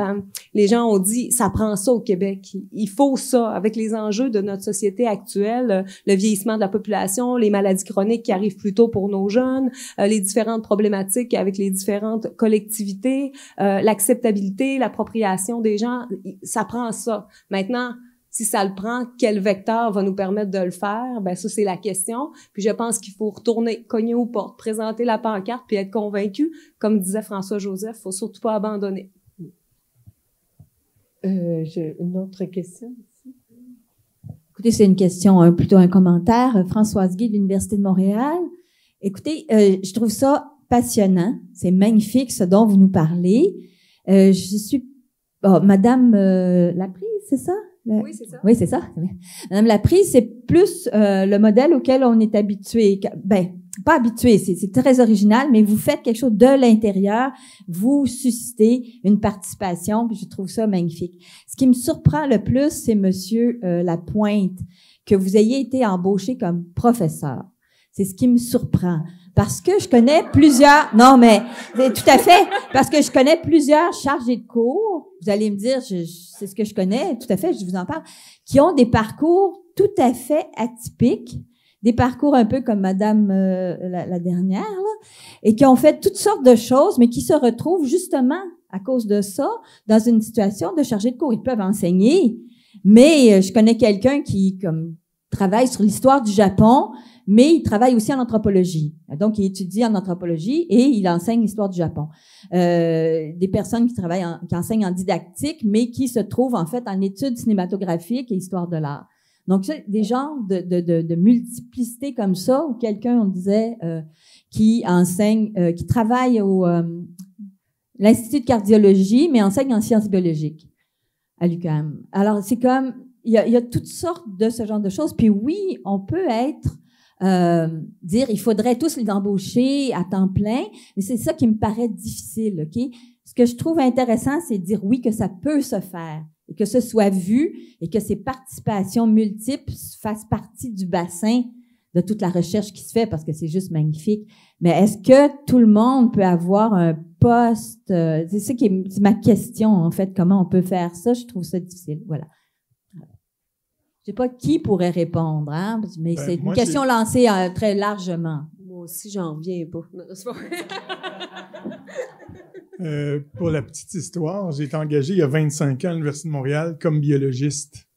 S5: les gens ont dit, ça prend ça au Québec. Il faut ça, avec les enjeux de notre société actuelle, le vieillissement de la population, les maladies chroniques qui arrivent plus tôt pour nos jeunes, les différentes problématiques avec les différentes collectivités, l'acceptabilité, l'appropriation des gens, ça prend ça. Maintenant, si ça le prend, quel vecteur va nous permettre de le faire? Ben ça, c'est la question. Puis je pense qu'il faut retourner, cogner aux portes, présenter la pancarte, puis être convaincu. Comme disait François-Joseph, faut surtout pas abandonner.
S1: J'ai une autre question.
S7: Écoutez, c'est une question, plutôt un commentaire. Françoise Guy de l'Université de Montréal. Écoutez, je trouve ça passionnant. C'est magnifique ce dont vous nous parlez. Je suis... Madame Laprise, c'est ça?
S5: Oui, c'est ça.
S7: Oui, c'est ça. Madame Laprise, c'est plus le modèle auquel on est habitué. Pas habitué, c'est très original, mais vous faites quelque chose de l'intérieur, vous suscitez une participation, puis je trouve ça magnifique. Ce qui me surprend le plus, c'est Monsieur Lapointe, que vous ayez été embauché comme professeur. C'est ce qui me surprend. Parce que je connais plusieurs... Non, mais tout à fait. Parce que je connais plusieurs chargés de cours. Vous allez me dire, c'est ce que je connais. Tout à fait, je vous en parle. Qui ont des parcours tout à fait atypiques. Des parcours un peu comme Madame la dernière, là, et qui ont fait toutes sortes de choses, mais qui se retrouvent justement, à cause de ça, dans une situation de chargé de cours. Ils peuvent enseigner, mais je connais quelqu'un qui travaille sur l'histoire du Japon, mais il travaille aussi en anthropologie. Donc, il étudie en anthropologie et il enseigne l'histoire du Japon. Des personnes qui enseignent en didactique, mais qui se trouvent en fait en études cinématographiques et histoire de l'art. Donc, des genres de multiplicité comme ça, où quelqu'un, on disait, qui enseigne, qui travaille au l'Institut de cardiologie, mais enseigne en sciences biologiques à l'UQAM. Alors, c'est comme, il y a toutes sortes de ce genre de choses. Puis oui, on peut être, dire, il faudrait tous les embaucher à temps plein, mais c'est ça qui me paraît difficile, OK? Ce que je trouve intéressant, c'est de dire oui, que ça peut se faire, et que ce soit vu, et que ces participations multiples fassent partie du bassin de toute la recherche qui se fait, parce que c'est juste magnifique. Mais est-ce que tout le monde peut avoir un poste? C'est ça qui est ma question, en fait, comment on peut faire ça? Je trouve ça difficile, voilà. Je sais pas qui pourrait répondre, hein, mais c'est une question lancée très largement.
S5: Moi aussi, j'en reviens pas.
S3: Pour la petite histoire, j'ai été engagé il y a 25 ans à l'Université de Montréal comme biologiste.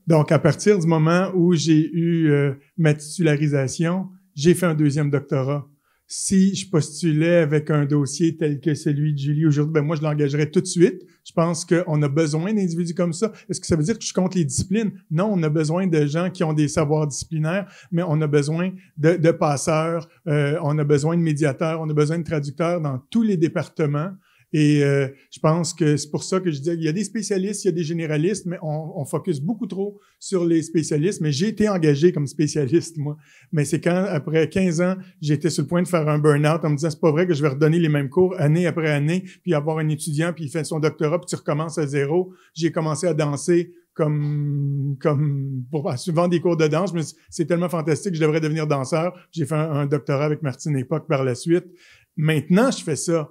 S3: Donc, à partir du moment où j'ai eu ma titularisation, j'ai fait un deuxième doctorat. Si je postulais avec un dossier tel que celui de Julie aujourd'hui, ben moi, je l'engagerais tout de suite. Je pense qu'on a besoin d'individus comme ça. Est-ce que ça veut dire que je compte les disciplines? Non, on a besoin de gens qui ont des savoirs disciplinaires, mais on a besoin de passeurs, on a besoin de médiateurs, on a besoin de traducteurs dans tous les départements. Et je pense que c'est pour ça que je dis il y a des spécialistes, il y a des généralistes, mais on focus beaucoup trop sur les spécialistes. Mais j'ai été engagé comme spécialiste, moi. Mais c'est quand, après 15 ans, j'étais sur le point de faire un burn-out en me disant, c'est pas vrai que je vais redonner les mêmes cours année après année, puis avoir un étudiant, puis il fait son doctorat, puis tu recommences à zéro. J'ai commencé à danser comme pour suivant des cours de danse, mais c'est tellement fantastique que je devrais devenir danseur. J'ai fait un doctorat avec Martine Époque par la suite. Maintenant, je fais ça.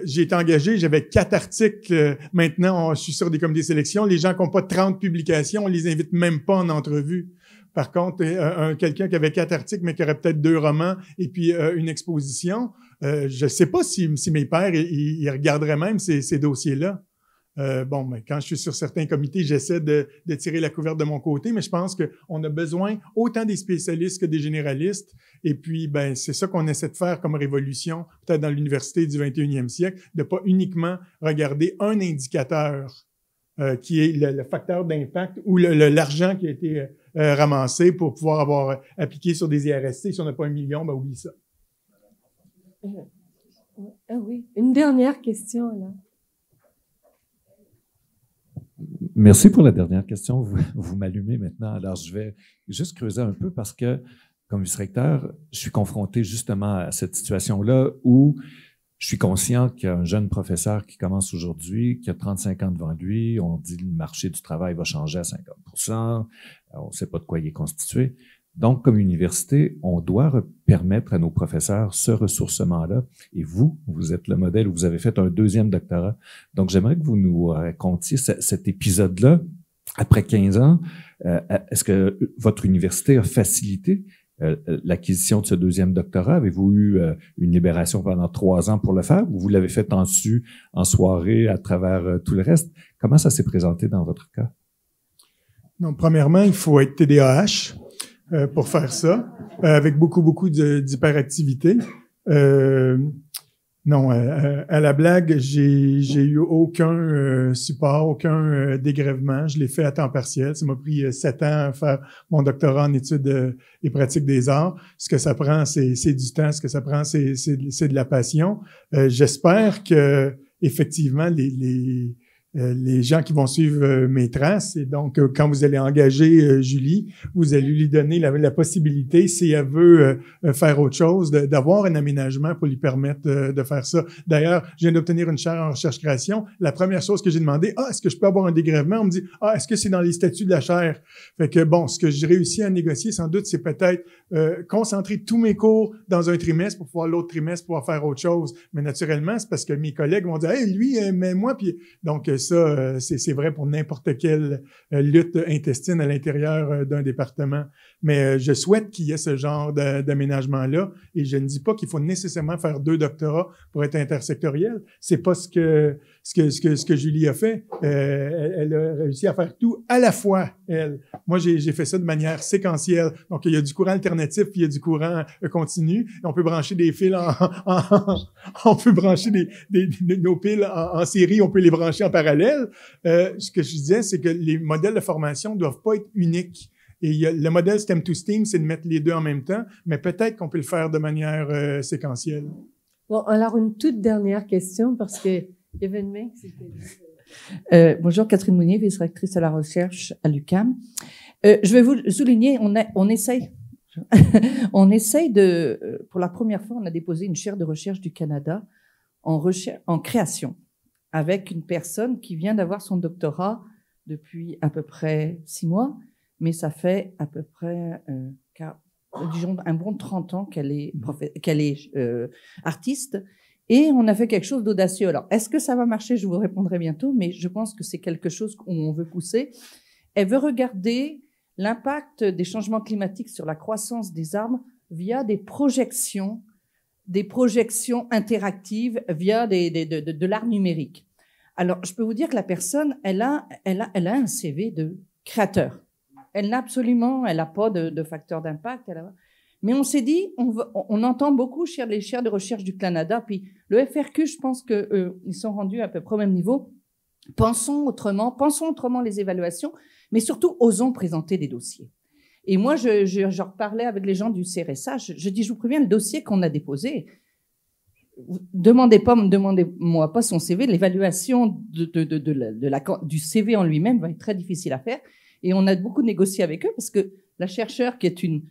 S3: J'ai été engagé, j'avais 4 articles. Maintenant, je suis sur des comités de sélection. Les gens qui n'ont pas 30 publications, on les invite même pas en entrevue. Par contre, quelqu'un qui avait 4 articles, mais qui aurait peut-être 2 romans et puis une exposition, je sais pas si mes pairs, ils regarderaient même ces dossiers-là. Bon, mais quand je suis sur certains comités, j'essaie de tirer la couverte de mon côté, mais je pense qu'on a besoin autant des spécialistes que des généralistes. Et puis, ben, c'est ça qu'on essaie de faire comme révolution, peut-être dans l'université du 21e siècle, de pas uniquement regarder un indicateur qui est le facteur d'impact ou l'argent qui a été ramassé pour pouvoir avoir appliqué sur des IRST. Si on n'a pas 1 million, ben oublie ça.
S1: Ah oui, une dernière question, là.
S8: Merci pour la dernière question. Vous m'allumez maintenant. Alors, je vais juste creuser un peu parce que, comme vice-recteur, je suis confronté justement à cette situation-là où je suis conscient qu'il y a un jeune professeur qui commence aujourd'hui, qui a 35 ans devant lui. On dit que le marché du travail va changer à 50%. On ne sait pas de quoi il est constitué. Donc, comme université, on doit permettre à nos professeurs ce ressourcement-là. Et vous êtes le modèle où vous avez fait un 2e doctorat. Donc, j'aimerais que vous nous racontiez cet épisode-là. Après 15 ans, est-ce que votre université a facilité l'acquisition de ce 2e doctorat? Avez-vous eu une libération pendant 3 ans pour le faire ou vous l'avez fait en soirée à travers tout le reste? Comment ça s'est présenté dans votre cas?
S3: Donc, premièrement, il faut être TDAH. Pour faire ça, avec beaucoup d'hyperactivité. Non, à la blague, j'ai eu aucun support, aucun dégrèvement. Je l'ai fait à temps partiel. Ça m'a pris 7 ans à faire mon doctorat en études et pratiques des arts. Ce que ça prend, c'est du temps. Ce que ça prend, c'est de la passion. J'espère que effectivement les gens qui vont suivre mes traces, et donc quand vous allez engager Julie, vous allez lui donner la possibilité, si elle veut faire autre chose, d'avoir un aménagement pour lui permettre de faire ça. D'ailleurs, je viens d'obtenir une chaire en recherche-création. La première chose que j'ai demandé, est-ce que je peux avoir un dégrèvement? On me dit, est-ce que c'est dans les statuts de la chaire? Fait que bon, ce que j'ai réussi à négocier, sans doute, c'est peut-être concentrer tous mes cours dans un trimestre pour pouvoir l'autre trimestre pouvoir faire autre chose. Mais naturellement, c'est parce que mes collègues vont dire, hey, lui, mais moi, puis donc ça, c'est vrai pour n'importe quelle lutte intestine à l'intérieur d'un département. Mais je souhaite qu'il y ait ce genre d'aménagement-là. Et je ne dis pas qu'il faut nécessairement faire 2 doctorats pour être intersectoriel. C'est pas ce que Julie a fait. Elle a réussi à faire tout à la fois, elle. Moi, j'ai fait ça de manière séquentielle. Donc, il y a du courant alternatif, puis il y a du courant continu. Et on peut brancher des fils on peut brancher nos piles en série, on peut les brancher en parallèle. parallèle. Ce que je disais, c'est que les modèles de formation doivent pas être uniques. Et le modèle STEM to STEAM, c'est de mettre les deux en même temps, mais peut-être qu'on peut le faire de manière séquentielle.
S1: Bon, alors une toute dernière question, parce que il y avait une main qui s'était...
S9: Bonjour, Catherine Mounier, vice-rectrice à la recherche à l'UQAM. Je vais vous souligner, on essaye de, pour la première fois, on a déposé une chaire de recherche du Canada en création, avec une personne qui vient d'avoir son doctorat depuis à peu près 6 mois, mais ça fait à peu près disons, un bon 30 ans qu'elle est artiste. Et on a fait quelque chose d'audacieux. Alors, est-ce que ça va marcher? Je vous répondrai bientôt, mais je pense que c'est quelque chose où on veut pousser. Elle veut regarder l'impact des changements climatiques sur la croissance des arbres via des projections interactives via de l'art numérique. Alors, je peux vous dire que la personne, elle a un CV de créateur. Elle n'a pas de facteur d'impact. Mais on s'est dit, on entend beaucoup les chaires de recherche du Canada, puis le FRQ, je pense qu'ils sont rendus à peu près au même niveau. Pensons autrement les évaluations, mais surtout, osons présenter des dossiers. Et moi, je reparlais avec les gens du CRSA, je dis, je vous préviens, le dossier qu'on a déposé, demandez-moi pas son CV, l'évaluation du CV en lui-même va être très difficile à faire. Et on a beaucoup négocié avec eux parce que la chercheure qui est une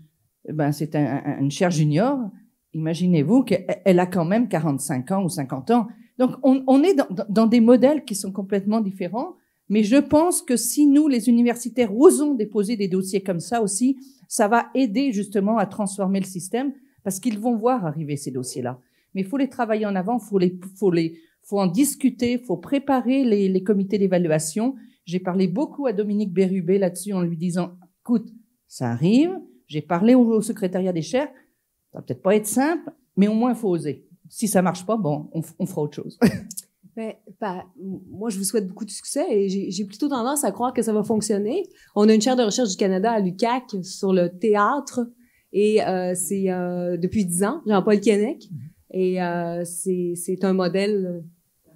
S9: chaire junior, imaginez-vous qu'elle a quand même 45 ans ou 50 ans. Donc, on est dans des modèles qui sont complètement différents, mais je pense que si nous, les universitaires, osons déposer des dossiers comme ça aussi, ça va aider justement à transformer le système parce qu'ils vont voir arriver ces dossiers-là. Mais il faut les travailler en avant, faut en discuter, faut préparer les comités d'évaluation. J'ai parlé beaucoup à Dominique Bérubé là-dessus en lui disant, écoute, ça arrive. J'ai parlé au secrétariat des chaires. Ça va peut-être pas être simple, mais au moins, il faut oser. Si ça marche pas, bon, on fera autre chose.
S5: Moi, je vous souhaite beaucoup de succès et j'ai plutôt tendance à croire que ça va fonctionner. On a une chaire de recherche du Canada à l'UQAC sur le théâtre et c'est depuis 10 ans, Jean-Paul Keinec. Et c'est un modèle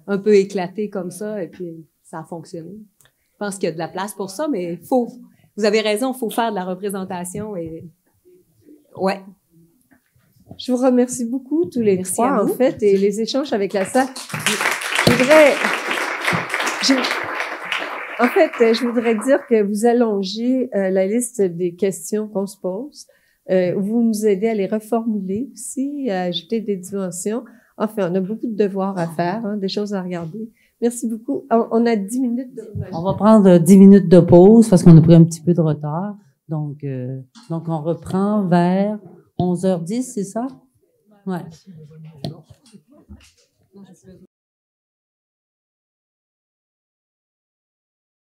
S5: un peu éclaté comme ça et puis ça a fonctionné. Je pense qu'il y a de la place pour ça, mais vous avez raison, il faut faire de la représentation et ouais.
S1: Je vous remercie beaucoup tous les
S5: Merci
S1: trois, en fait, et les échanges avec la salle. Je voudrais dire que vous allongez la liste des questions qu'on se pose. Vous nous aidez à les reformuler aussi, à ajouter des dimensions. Enfin, on a beaucoup de devoirs à faire, des choses à regarder. Merci beaucoup. On a 10 minutes.
S10: On va prendre 10 minutes de pause parce qu'on a pris un petit peu de retard. Donc on reprend vers 11h10, c'est ça? Ouais.